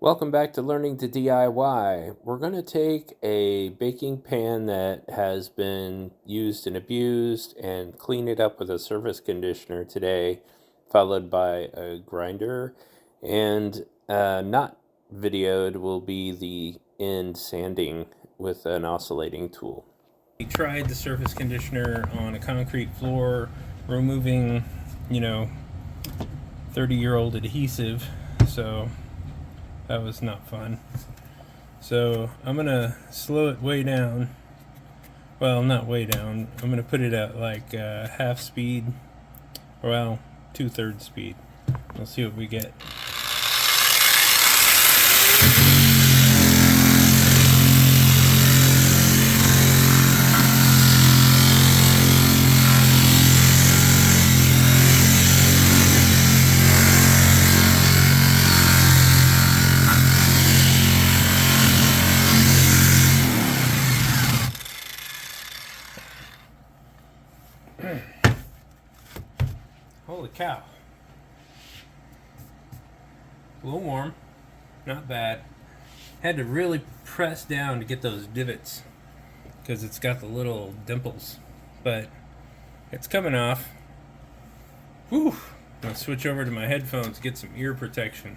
Welcome back to Learning to DIY. We're going to take a baking pan that has been used and abused and clean it up with a surface conditioner today, followed by a grinder. And not videoed will be the end sanding with an oscillating tool. We tried the surface conditioner on a concrete floor, removing, 30-year-old adhesive, so that was not fun. So I'm gonna slow it way down. Well, not way down. I'm gonna put it at like half speed, well, 2/3 speed. We'll see what we get. Holy cow. A little warm, not bad. Had to really press down to get those divots because it's got the little dimples, but it's coming off. Whew. I'm gonna switch over to my headphones, get some ear protection.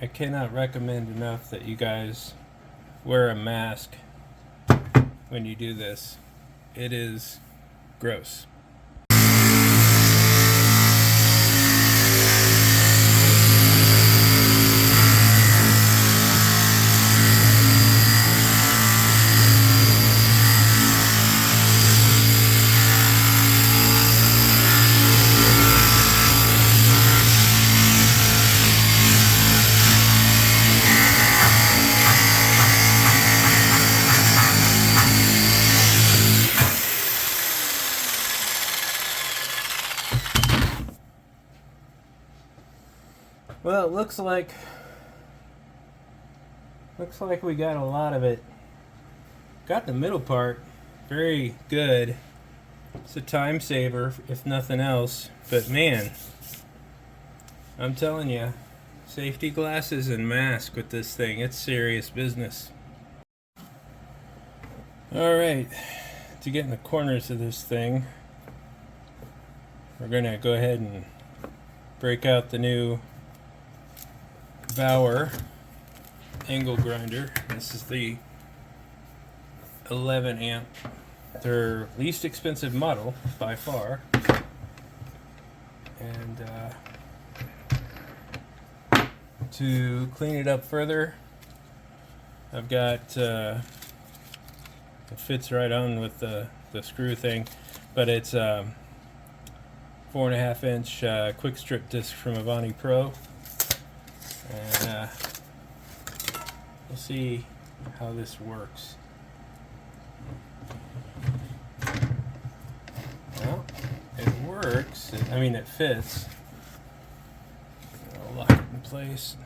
I cannot recommend enough that you guys wear a mask when you do this. It is gross. Well, it looks like we got a lot of it. Got the middle part very good. It's a time saver, if nothing else. But man, I'm telling you, safety glasses and mask with this thing, it's serious business. Alright, to get in the corners of this thing, we're gonna go ahead and break out the new Bauer angle grinder. This is the 11 amp, their least expensive model by far. And to clean it up further, I've got it fits right on with the screw thing, but it's 4.5 inch quick strip disc from Avani Pro. And we'll see how this works. Well, it works. It fits. I'll lock it in place.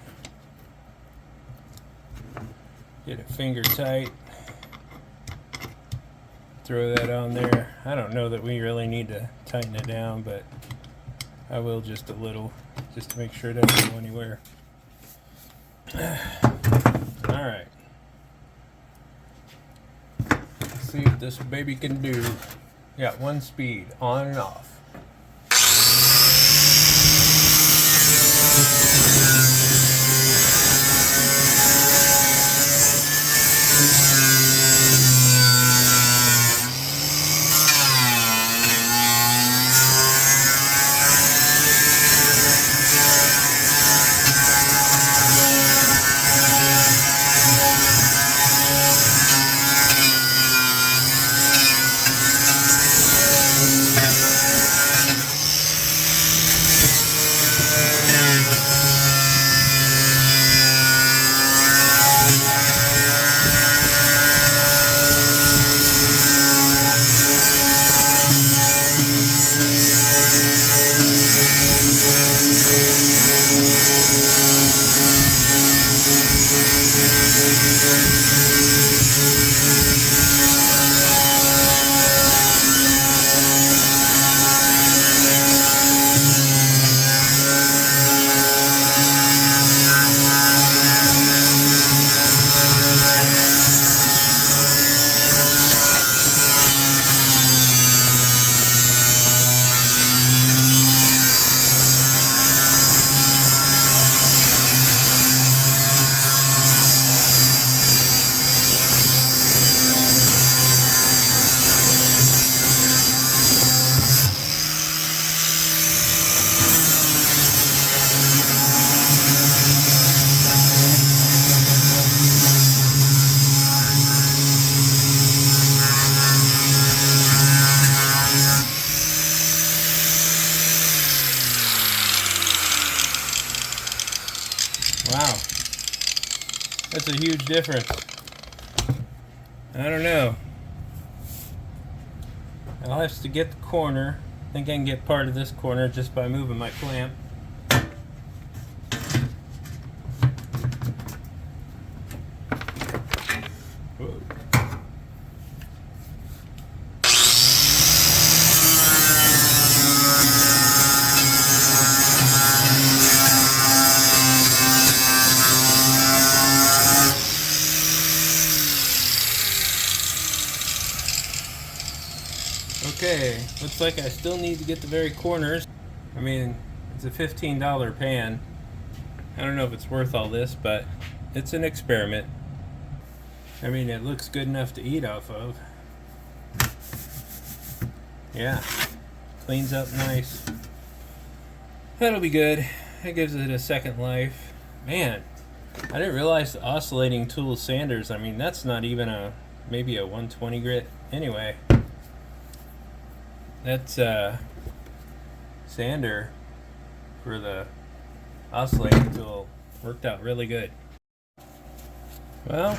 Get it finger tight. Throw that on there. I don't know that we really need to tighten it down, but I will just a little, just to make sure it doesn't go anywhere. Alright. Let's see what this baby can do. Got one speed, on and off. huge difference. I don't know. I'll have to get the corner. I think I can get part of this corner just by moving my clamp. Whoa. Okay, looks like I still need to get the very corners. I mean, it's a $15 pan. I don't know if it's worth all this, but it's an experiment. I mean, it looks good enough to eat off of. Yeah, cleans up nice. That'll be good. That gives it a second life. Man, I didn't realize the oscillating tool sanders, I mean, that's not even maybe a 120 grit. Anyway, that's sander for the oscillating tool worked out really good. Well,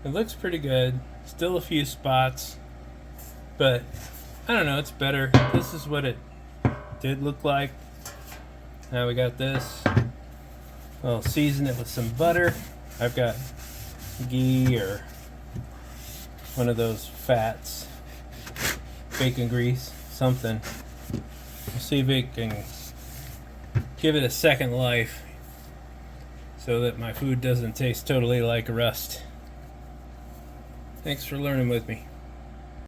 it looks pretty good. Still a few spots, but I don't know, it's better. This is what it did look like. Now we got this. I'll season it with some butter. I've got ghee or one of those fats, bacon grease, something. We'll see if it can give it a second life so that my food doesn't taste totally like rust. Thanks for learning with me.